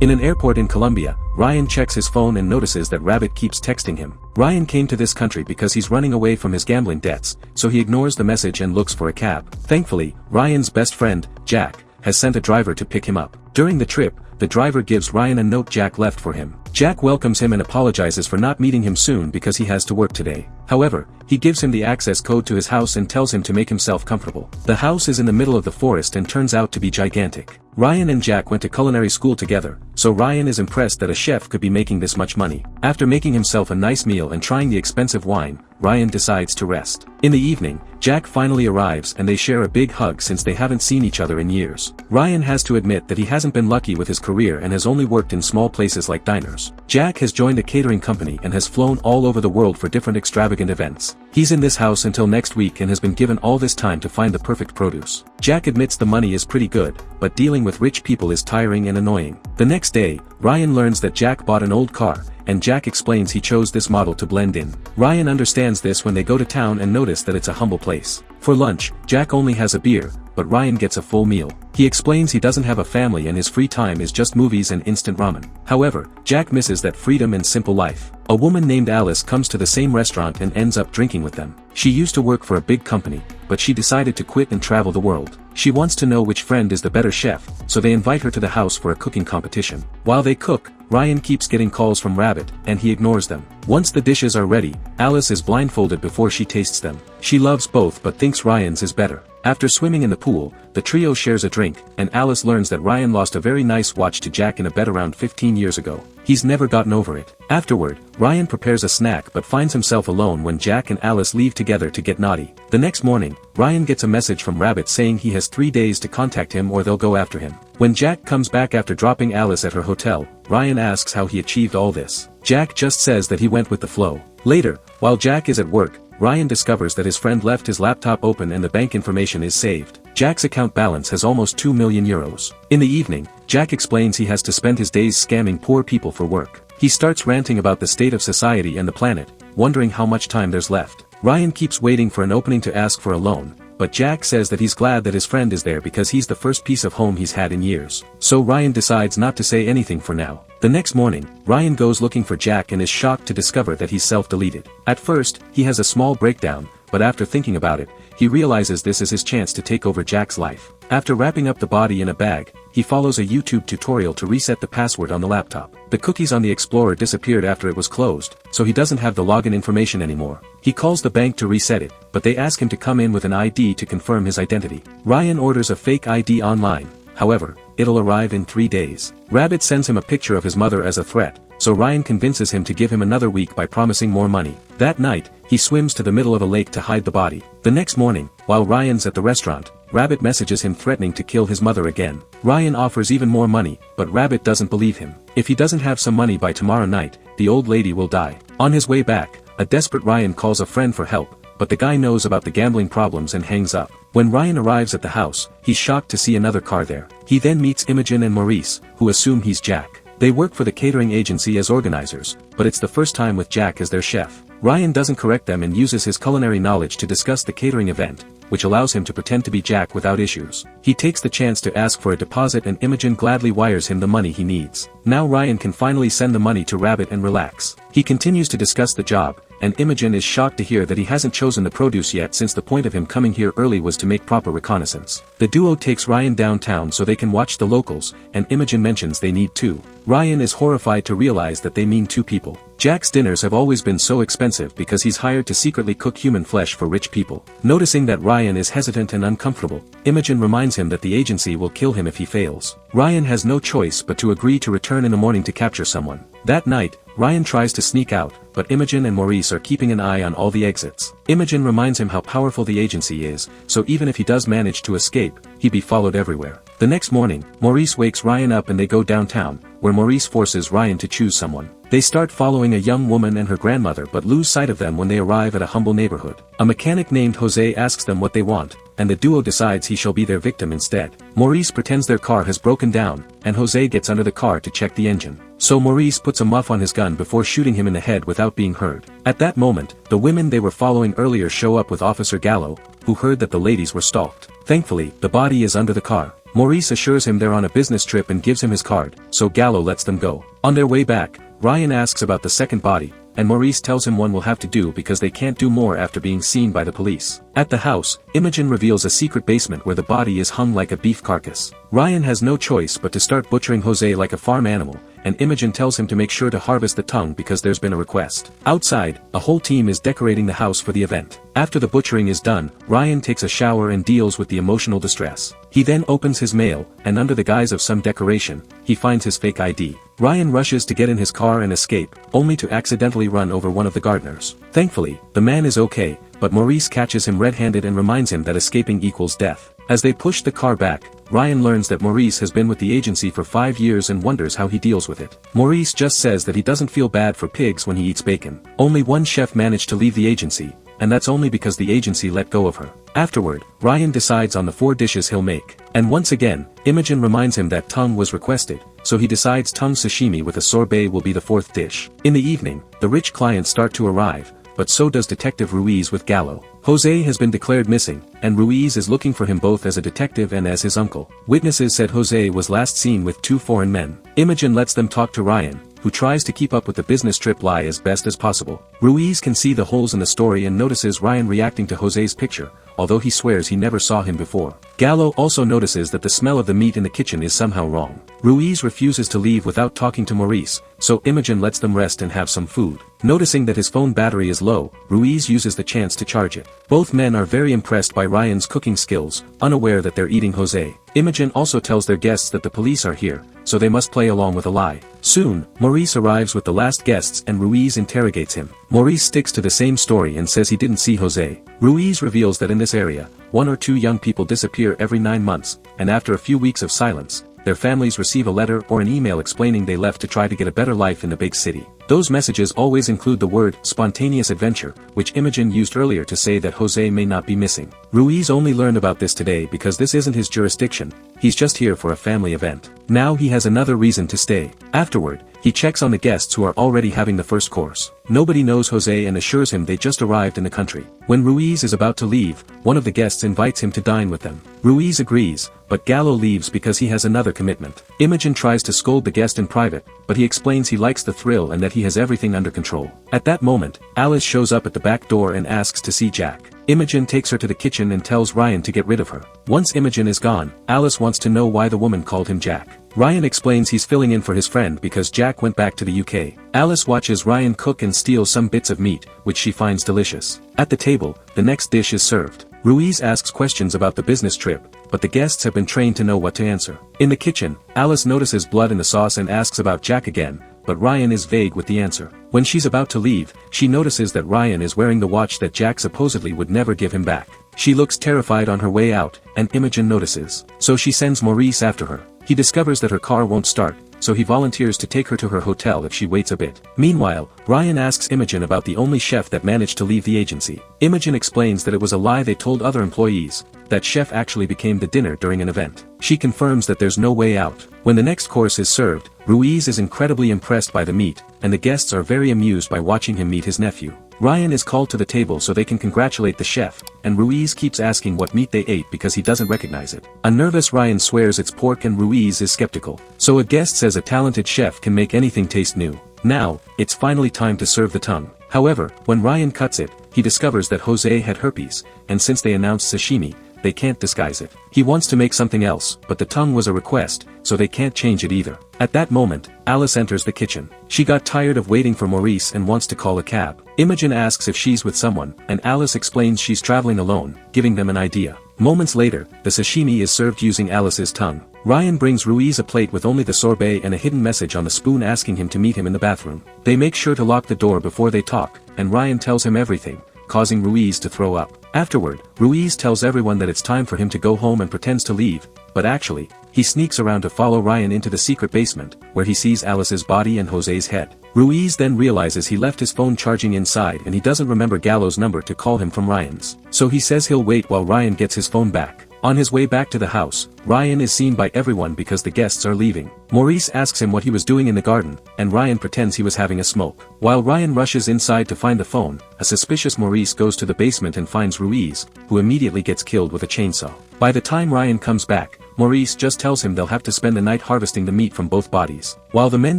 In an airport in Colombia, Ryan checks his phone and notices that Rabbit keeps texting him. Ryan came to this country because he's running away from his gambling debts, so he ignores the message and looks for a cab. Thankfully, Ryan's best friend, Jack, has sent a driver to pick him up. During the trip, the driver gives Ryan a note Jack left for him. Jack welcomes him and apologizes for not meeting him soon because he has to work today. However, he gives him the access code to his house and tells him to make himself comfortable. The house is in the middle of the forest and turns out to be gigantic. Ryan and Jack went to culinary school together, so Ryan is impressed that a chef could be making this much money. After making himself a nice meal and trying the expensive wine, Ryan decides to rest. In the evening, Jack finally arrives and they share a big hug since they haven't seen each other in years. Ryan has to admit that he hasn't been lucky with his career and has only worked in small places like diners. Jack has joined a catering company and has flown all over the world for different extravagant events. He's in this house until next week and has been given all this time to find the perfect produce. Jack admits the money is pretty good, but dealing with rich people is tiring and annoying. The next day, Ryan learns that Jack bought an old car, and Jack explains he chose this model to blend in. Ryan understands this when they go to town and notice that it's a humble place. For lunch, Jack only has a beer, but Ryan gets a full meal. He explains he doesn't have a family and his free time is just movies and instant ramen. However, Jack misses that freedom and simple life. A woman named Alice comes to the same restaurant and ends up drinking with them. She used to work for a big company, but she decided to quit and travel the world. She wants to know which friend is the better chef, so they invite her to the house for a cooking competition. While they cook, Ryan keeps getting calls from Rabbit, and he ignores them. Once the dishes are ready, Alice is blindfolded before she tastes them. She loves both but thinks Ryan's is better. After swimming in the pool, the trio shares a drink, and Alice learns that Ryan lost a very nice watch to Jack in a bet around 15 years ago. He's never gotten over it. Afterward, Ryan prepares a snack but finds himself alone when Jack and Alice leave together to get naughty. The next morning, Ryan gets a message from Rabbit saying he has 3 days to contact him or they'll go after him. When Jack comes back after dropping Alice at her hotel, Ryan asks how he achieved all this. Jack just says that he went with the flow. Later, while Jack is at work, Ryan discovers that his friend left his laptop open and the bank information is saved. Jack's account balance has almost 2 million euros. In the evening, Jack explains he has to spend his days scamming poor people for work. He starts ranting about the state of society and the planet, wondering how much time there's left. Ryan keeps waiting for an opening to ask for a loan, but Jack says that he's glad that his friend is there because he's the first piece of home he's had in years. So Ryan decides not to say anything for now. The next morning, Ryan goes looking for Jack and is shocked to discover that he's self-deleted. At first, he has a small breakdown, but after thinking about it, he realizes this is his chance to take over Jack's life. After wrapping up the body in a bag, he follows a YouTube tutorial to reset the password on the laptop. The cookies on the Explorer disappeared after it was closed, so he doesn't have the login information anymore. He calls the bank to reset it, but they ask him to come in with an ID to confirm his identity. Ryan orders a fake ID online. However, it'll arrive in 3 days. Rabbit sends him a picture of his mother as a threat, so Ryan convinces him to give him another week by promising more money. That night, he swims to the middle of a lake to hide the body. The next morning, while Ryan's at the restaurant, Rabbit messages him threatening to kill his mother again. Ryan offers even more money, but Rabbit doesn't believe him. If he doesn't have some money by tomorrow night, the old lady will die. On his way back, a desperate Ryan calls a friend for help, but the guy knows about the gambling problems and hangs up. When Ryan arrives at the house, he's shocked to see another car there. He then meets Imogen and Maurice, who assume he's Jack. They work for the catering agency as organizers, but it's the first time with Jack as their chef. Ryan doesn't correct them and uses his culinary knowledge to discuss the catering event, which allows him to pretend to be Jack without issues. He takes the chance to ask for a deposit and Imogen gladly wires him the money he needs. Now Ryan can finally send the money to Rabbit and relax. He continues to discuss the job, and Imogen is shocked to hear that he hasn't chosen the produce yet since the point of him coming here early was to make proper reconnaissance. The duo takes Ryan downtown so they can watch the locals, and Imogen mentions they need 2. Ryan is horrified to realize that they mean 2 people. Jack's dinners have always been so expensive because he's hired to secretly cook human flesh for rich people. Noticing that Ryan is hesitant and uncomfortable, Imogen reminds him that the agency will kill him if he fails. Ryan has no choice but to agree to return in the morning to capture someone. That night, Ryan tries to sneak out, but Imogen and Maurice are keeping an eye on all the exits. Imogen reminds him how powerful the agency is, so even if he does manage to escape, he'd be followed everywhere. The next morning, Maurice wakes Ryan up and they go downtown, where Maurice forces Ryan to choose someone. They start following a young woman and her grandmother but lose sight of them when they arrive at a humble neighborhood. A mechanic named Jose asks them what they want, and the duo decides he shall be their victim instead. Maurice pretends their car has broken down, and Jose gets under the car to check the engine. So Maurice puts a muff on his gun before shooting him in the head without being heard. At that moment, the women they were following earlier show up with Officer Gallo, who heard that the ladies were stalked. Thankfully, the body is under the car. Maurice assures him they're on a business trip and gives him his card, so Gallo lets them go. On their way back, Ryan asks about the second body, and Maurice tells him one will have to do because they can't do more after being seen by the police. At the house, Imogen reveals a secret basement where the body is hung like a beef carcass. Ryan has no choice but to start butchering Jose like a farm animal, and Imogen tells him to make sure to harvest the tongue because there's been a request. Outside, a whole team is decorating the house for the event. After the butchering is done, Ryan takes a shower and deals with the emotional distress. He then opens his mail, and under the guise of some decoration, he finds his fake ID. Ryan rushes to get in his car and escape, only to accidentally run over one of the gardeners. Thankfully, the man is okay, but Maurice catches him red-handed and reminds him that escaping equals death. As they push the car back, Ryan learns that Maurice has been with the agency for 5 years and wonders how he deals with it. Maurice just says that he doesn't feel bad for pigs when he eats bacon. Only one chef managed to leave the agency, and that's only because the agency let go of her. Afterward, Ryan decides on the 4 dishes he'll make. And once again, Imogen reminds him that tongue was requested, so he decides tongue sashimi with a sorbet will be the 4th dish. In the evening, the rich clients start to arrive, but so does Detective Ruiz with Gallo. Jose has been declared missing, and Ruiz is looking for him both as a detective and as his uncle. Witnesses said Jose was last seen with 2 foreign men. Imogen lets them talk to Ryan, who tries to keep up with the business trip lie as best as possible. Ruiz can see the holes in the story and notices Ryan reacting to Jose's picture, although he swears he never saw him before. Gallo also notices that the smell of the meat in the kitchen is somehow wrong. Ruiz refuses to leave without talking to Maurice, so Imogen lets them rest and have some food. Noticing that his phone battery is low, Ruiz uses the chance to charge it. Both men are very impressed by Ryan's cooking skills, unaware that they're eating Jose. Imogen also tells their guests that the police are here, so they must play along with a lie. Soon, Maurice arrives with the last guests and Ruiz interrogates him. Maurice sticks to the same story and says he didn't see Jose. Ruiz reveals that in this area, 1 or 2 young people disappear every 9 months, and after a few weeks of silence, their families receive a letter or an email explaining they left to try to get a better life in the big city. Those messages always include the word spontaneous adventure, which Imogen used earlier to say that Jose may not be missing. Ruiz only learned about this today because this isn't his jurisdiction, he's just here for a family event. Now he has another reason to stay. Afterward, he checks on the guests who are already having the first course. Nobody knows Jose and assures him they just arrived in the country. When Ruiz is about to leave, one of the guests invites him to dine with them. Ruiz agrees, but Gallo leaves because he has another commitment. Imogen tries to scold the guest in private, but he explains he likes the thrill and that he has everything under control. At that moment, Alice shows up at the back door and asks to see Jack. Imogen takes her to the kitchen and tells Ryan to get rid of her. Once Imogen is gone, Alice wants to know why the woman called him Jack. Ryan explains he's filling in for his friend because Jack went back to the UK. Alice watches Ryan cook and steals some bits of meat, which she finds delicious. At the table, the next dish is served. Ruiz asks questions about the business trip, but the guests have been trained to know what to answer. In the kitchen, Alice notices blood in the sauce and asks about Jack again, but Ryan is vague with the answer. When she's about to leave, she notices that Ryan is wearing the watch that Jack supposedly would never give him back. She looks terrified on her way out, and Imogen notices. So she sends Maurice after her. He discovers that her car won't start, so he volunteers to take her to her hotel if she waits a bit. Meanwhile, Ryan asks Imogen about the only chef that managed to leave the agency. Imogen explains that it was a lie they told other employees, that chef actually became the dinner during an event. She confirms that there's no way out. When the next course is served, Ruiz is incredibly impressed by the meat, and the guests are very amused by watching him meet his nephew. Ryan is called to the table so they can congratulate the chef, and Ruiz keeps asking what meat they ate because he doesn't recognize it. A nervous Ryan swears it's pork and Ruiz is skeptical. So a guest says a talented chef can make anything taste new. Now, it's finally time to serve the tongue. However, when Ryan cuts it, he discovers that Jose had herpes, and since they announced sashimi, they can't disguise it. He wants to make something else, but the tongue was a request, so they can't change it either. At that moment, Alice enters the kitchen. She got tired of waiting for Maurice and wants to call a cab. Imogen asks if she's with someone, and Alice explains she's traveling alone, giving them an idea. Moments later, the sashimi is served using Alice's tongue. Ryan brings Ruiz a plate with only the sorbet and a hidden message on the spoon asking him to meet him in the bathroom. They make sure to lock the door before they talk, and Ryan tells him everything, causing Ruiz to throw up. Afterward, Ruiz tells everyone that it's time for him to go home and pretends to leave, but actually, he sneaks around to follow Ryan into the secret basement, where he sees Alice's body and Jose's head. Ruiz then realizes he left his phone charging inside and he doesn't remember Gallo's number to call him from Ryan's. So he says he'll wait while Ryan gets his phone back. On his way back to the house, Ryan is seen by everyone because the guests are leaving. Maurice asks him what he was doing in the garden, and Ryan pretends he was having a smoke. While Ryan rushes inside to find the phone, a suspicious Maurice goes to the basement and finds Ruiz, who immediately gets killed with a chainsaw. By the time Ryan comes back, Maurice just tells him they'll have to spend the night harvesting the meat from both bodies. While the men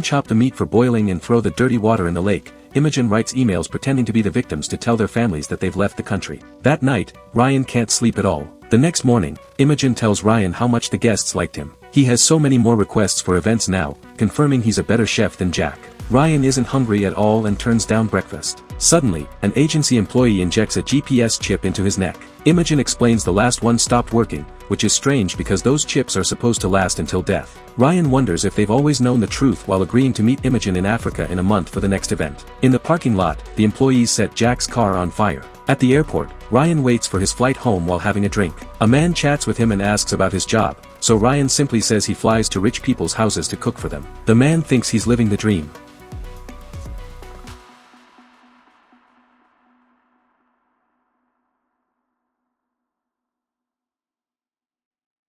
chop the meat for boiling and throw the dirty water in the lake, Imogen writes emails pretending to be the victims to tell their families that they've left the country. That night, Ryan can't sleep at all. The next morning, Imogen tells Ryan how much the guests liked him. He has so many more requests for events now, confirming he's a better chef than Jack. Ryan isn't hungry at all and turns down breakfast. Suddenly, an agency employee injects a GPS chip into his neck. Imogen explains the last one stopped working, which is strange because those chips are supposed to last until death. Ryan wonders if they've always known the truth while agreeing to meet Imogen in Africa in a month for the next event. In the parking lot, the employees set Jack's car on fire. At the airport, Ryan waits for his flight home while having a drink. A man chats with him and asks about his job, so Ryan simply says he flies to rich people's houses to cook for them. The man thinks he's living the dream.